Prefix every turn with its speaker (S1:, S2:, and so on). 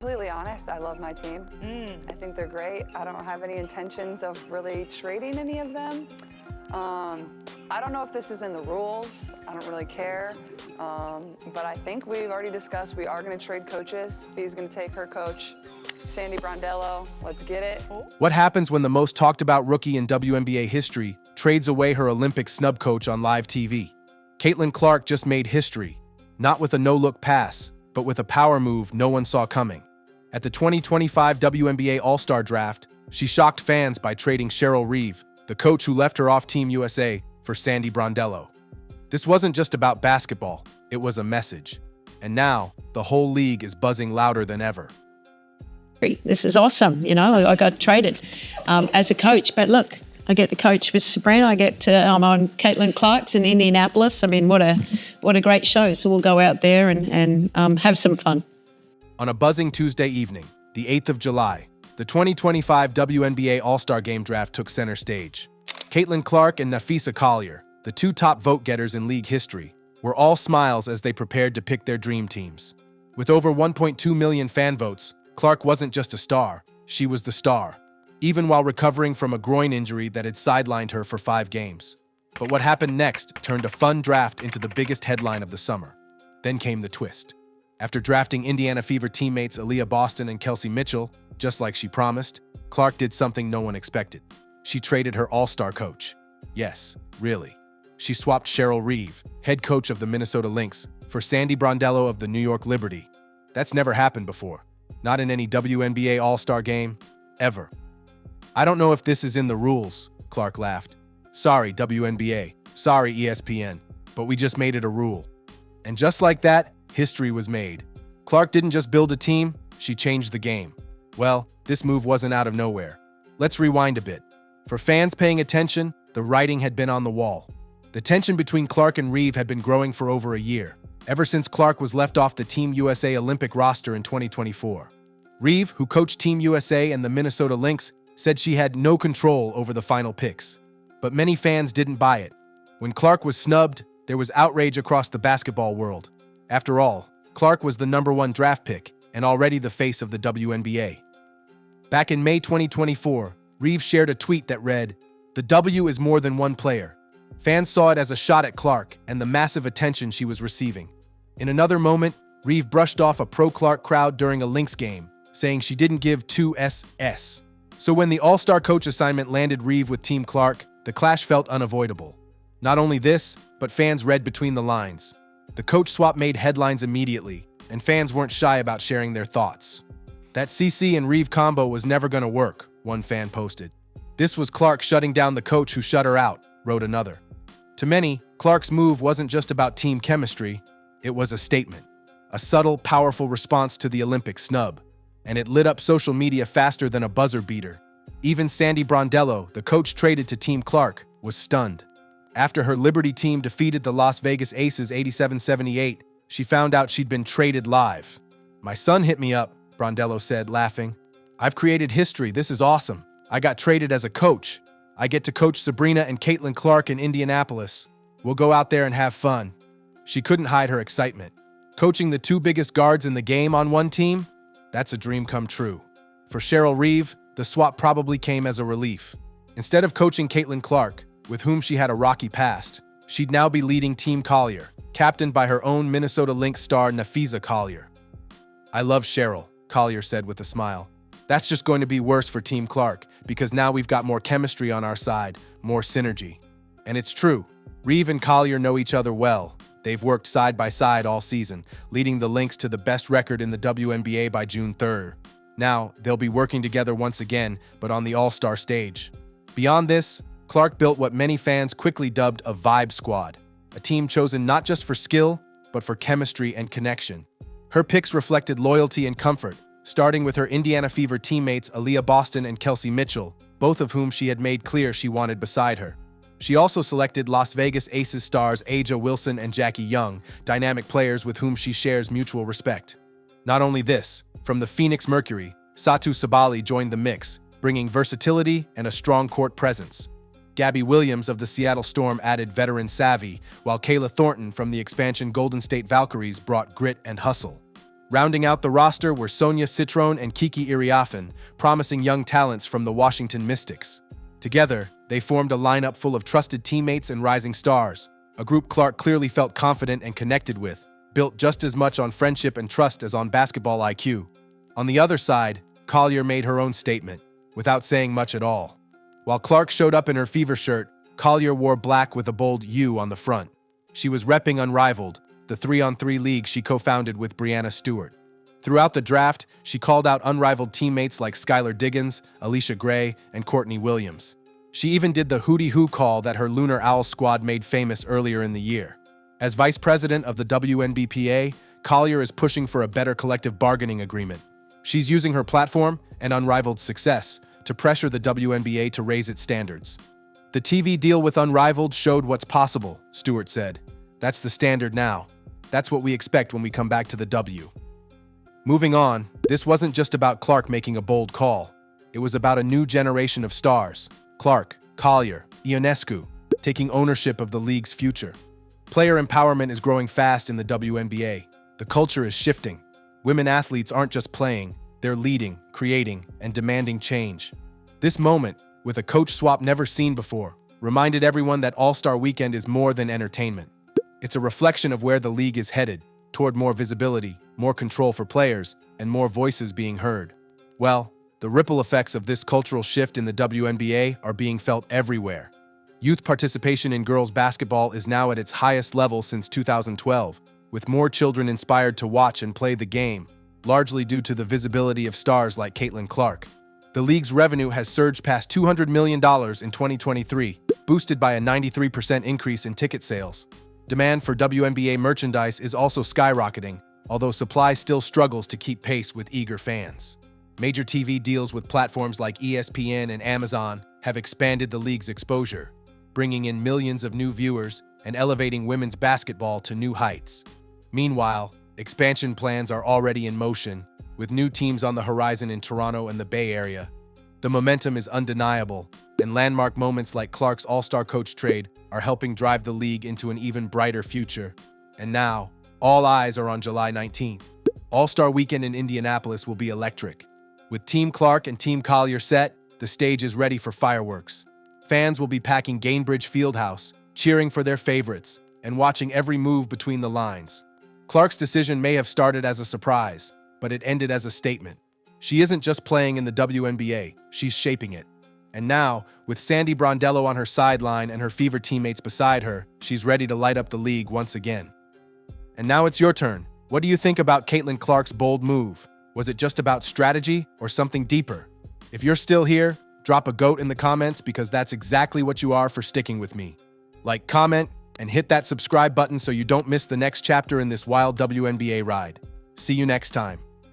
S1: Completely honest, I love my team. I think they're great. I don't have any intentions of really trading any of them. I don't know if this is in the rules. I don't really care. But I think we've already discussed we are going to trade coaches. Fee's going to take her coach, Sandy Brondello. Let's get it.
S2: What happens when the most talked about rookie in WNBA history trades away her Olympic snub coach on live TV? Caitlin Clark just made history, not with a no-look pass, but with a power move no one saw coming. At the 2025 WNBA All-Star Draft, she shocked fans by trading Cheryl Reeve, the coach who left her off Team USA, for Sandy Brondello. This wasn't just about basketball, it was a message. And now, the whole league is buzzing louder than ever.
S3: This is awesome. I got traded as a coach, but look, I get to coach with Sabrina. I'm on Caitlin Clark's in Indianapolis. I mean, what a great show. So we'll go out there and have some fun.
S2: On a buzzing Tuesday evening, the 8th of July, the 2025 WNBA All-Star Game Draft took center stage. Caitlin Clark and Napheesa Collier, the two top vote-getters in league history, were all smiles as they prepared to pick their dream teams. With over 1.2 million fan votes, Clark wasn't just a star, she was the star, even while recovering from a groin injury that had sidelined her for 5 games. But what happened next turned a fun draft into the biggest headline of the summer. Then came the twist. After drafting Indiana Fever teammates Aaliyah Boston and Kelsey Mitchell, just like she promised, Clark did something no one expected. She traded her all-star coach. Yes, really. She swapped Cheryl Reeve, head coach of the Minnesota Lynx, for Sandy Brondello of the New York Liberty. That's never happened before. Not in any WNBA All-Star game, ever. I don't know if this is in the rules, Clark laughed. Sorry, WNBA. Sorry, ESPN. But we just made it a rule. And just like that, history was made. Clark didn't just build a team, she changed the game. Well, this move wasn't out of nowhere. Let's rewind a bit. For fans paying attention, the writing had been on the wall. The tension between Clark and Reeve had been growing for over a year, ever since Clark was left off the Team USA Olympic roster in 2024. Reeve, who coached Team USA and the Minnesota Lynx, said she had no control over the final picks. But many fans didn't buy it. When Clark was snubbed, there was outrage across the basketball world. After all, Clark was the #1 draft pick and already the face of the WNBA. Back in May 2024, Reeve shared a tweet that read, "The W is more than one player." Fans saw it as a shot at Clark and the massive attention she was receiving. In another moment, Reeve brushed off a pro-Clark crowd during a Lynx game, saying she didn't give two SS. So when the All-Star coach assignment landed Reeve with Team Clark, the clash felt unavoidable. Not only this, but fans read between the lines. The coach swap made headlines immediately, and fans weren't shy about sharing their thoughts. "That CC and Reeve combo was never gonna work," one fan posted. "This was Clark shutting down the coach who shut her out," wrote another. To many, Clark's move wasn't just about team chemistry, it was a statement. A subtle, powerful response to the Olympic snub, and it lit up social media faster than a buzzer beater. Even Sandy Brondello, the coach traded to Team Clark, was stunned. After her Liberty team defeated the Las Vegas Aces 87-78, she found out she'd been traded live. "My son hit me up," Brondello said, laughing. "I've created history, this is awesome. I got traded as a coach. I get to coach Sabrina and Caitlin Clark in Indianapolis. We'll go out there and have fun." She couldn't hide her excitement. Coaching the two biggest guards in the game on one team? That's a dream come true. For Cheryl Reeve, the swap probably came as a relief. Instead of coaching Caitlin Clark, with whom she had a rocky past, she'd now be leading Team Collier, captained by her own Minnesota Lynx star Napheesa Collier. "I love Cheryl," Collier said with a smile. "That's just going to be worse for Team Clark, because now we've got more chemistry on our side, more synergy." And it's true. Reeve and Collier know each other well. They've worked side by side all season, leading the Lynx to the best record in the WNBA by June 3rd. Now, they'll be working together once again, but on the All-Star stage. Beyond this, Clark built what many fans quickly dubbed a vibe squad, a team chosen not just for skill, but for chemistry and connection. Her picks reflected loyalty and comfort, starting with her Indiana Fever teammates Aaliyah Boston and Kelsey Mitchell, both of whom she had made clear she wanted beside her. She also selected Las Vegas Aces stars Aja Wilson and Jackie Young, dynamic players with whom she shares mutual respect. Not only this, from the Phoenix Mercury, Satu Sabali joined the mix, bringing versatility and a strong court presence. Gabby Williams of the Seattle Storm added veteran savvy, while Kayla Thornton from the expansion Golden State Valkyries brought grit and hustle. Rounding out the roster were Sonia Citrone and Kiki Iriafen, promising young talents from the Washington Mystics. Together, they formed a lineup full of trusted teammates and rising stars, a group Clark clearly felt confident and connected with, built just as much on friendship and trust as on basketball IQ. On the other side, Collier made her own statement, without saying much at all. While Clark showed up in her Fever shirt, Collier wore black with a bold U on the front. She was repping Unrivaled, the 3-on-3 league she co-founded with Brianna Stewart. Throughout the draft, she called out unrivaled teammates like Skylar Diggins, Alicia Gray, and Courtney Williams. She even did the hootie hoo call that her Lunar Owl squad made famous earlier in the year. As vice president of the WNBPA, Collier is pushing for a better collective bargaining agreement. She's using her platform and unrivaled success to pressure the WNBA to raise its standards. The TV deal with Unrivaled showed what's possible, Stewart said. That's the standard now. That's what we expect when we come back to the W. Moving on, this wasn't just about Clark making a bold call. It was about a new generation of stars. Clark, Collier, Ionescu, taking ownership of the league's future. Player empowerment is growing fast in the WNBA. The culture is shifting. Women athletes aren't just playing, they're leading, creating, and demanding change. This moment, with a coach swap never seen before, reminded everyone that All-Star Weekend is more than entertainment. It's a reflection of where the league is headed, toward more visibility, more control for players, and more voices being heard. Well, the ripple effects of this cultural shift in the WNBA are being felt everywhere. Youth participation in girls basketball is now at its highest level since 2012, with more children inspired to watch and play the game, largely due to the visibility of stars like Caitlin Clark. The league's revenue has surged past $200 million in 2023, boosted by a 93% increase in ticket sales. Demand for WNBA merchandise is also skyrocketing, although supply still struggles to keep pace with eager fans. Major TV deals with platforms like ESPN and Amazon have expanded the league's exposure, bringing in millions of new viewers and elevating women's basketball to new heights. Meanwhile, expansion plans are already in motion, with new teams on the horizon in Toronto and the Bay Area. The momentum is undeniable, and landmark moments like Clark's All-Star coach trade are helping drive the league into an even brighter future. And now, all eyes are on July 19th. All-Star Weekend in Indianapolis will be electric. With Team Clark and Team Collier set, the stage is ready for fireworks. Fans will be packing Gainbridge Fieldhouse, cheering for their favorites, and watching every move between the lines. Clark's decision may have started as a surprise, but it ended as a statement. She isn't just playing in the WNBA, she's shaping it. And now, with Sandy Brondello on her sideline and her Fever teammates beside her, she's ready to light up the league once again. And now it's your turn. What do you think about Caitlin Clark's bold move? Was it just about strategy or something deeper? If you're still here, drop a GOAT in the comments because that's exactly what you are for sticking with me. Like, comment, and hit that subscribe button so you don't miss the next chapter in this wild WNBA ride. See you next time.